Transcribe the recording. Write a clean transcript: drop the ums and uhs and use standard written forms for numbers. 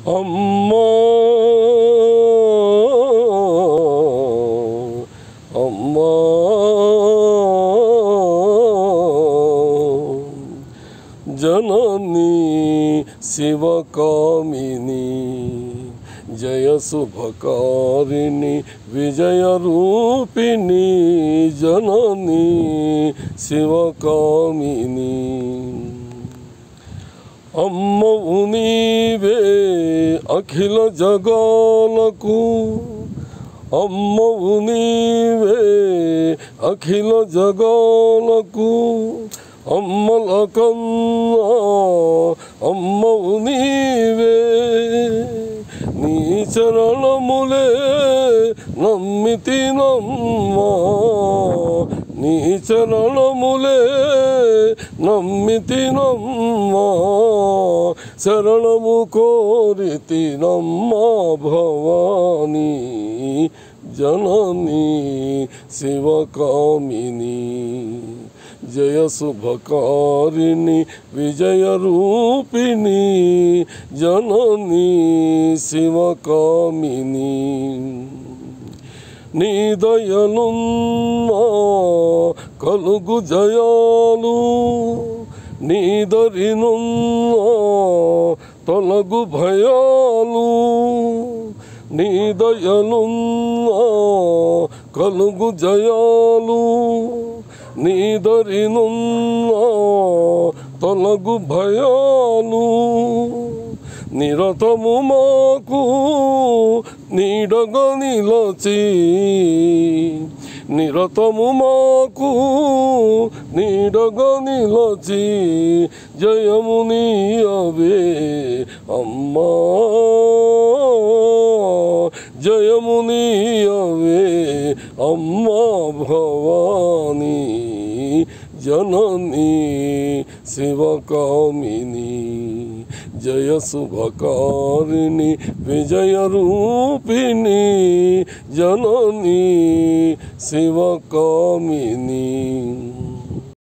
అమ్మా అమ్మా జననీ శివకామిని జయ శుభకారిణి విజయ రూపిణి జననీ శివకామిని అమ్మవు నీవే అఖిల జగాలకు అమ్మవు నీవే అఖిల జగాలకు అమ్మల కన్నా అమ్మవు నీవే నీ చరణములే నమ్మితినమ్మా నీ చరణములే నమ్మితినమ్మా శరణము కోరితినమ్మా భవానీ జననీ శివకామిని జయ శుభకారిణి విజయ రూపిణి జననీ శివకామిని నీ దయలున్నా కలుగు జయాలు నీ దరినున్నా తొలగు భయాలు నీ దయలున్నా కలుగు జయాలు నీ దరినున్నా తొలగు భయాలు నిరతము మాకు నీడగా నిలచి నిరతము మాకు నీడగా నిలచి జయము నీయవే అమ్మా జయము నీయవే అమ్మా భవానీ జననీ శివకామిని జయ శుభకారిణి విజయ రూపిణి జననీ శివకామిని।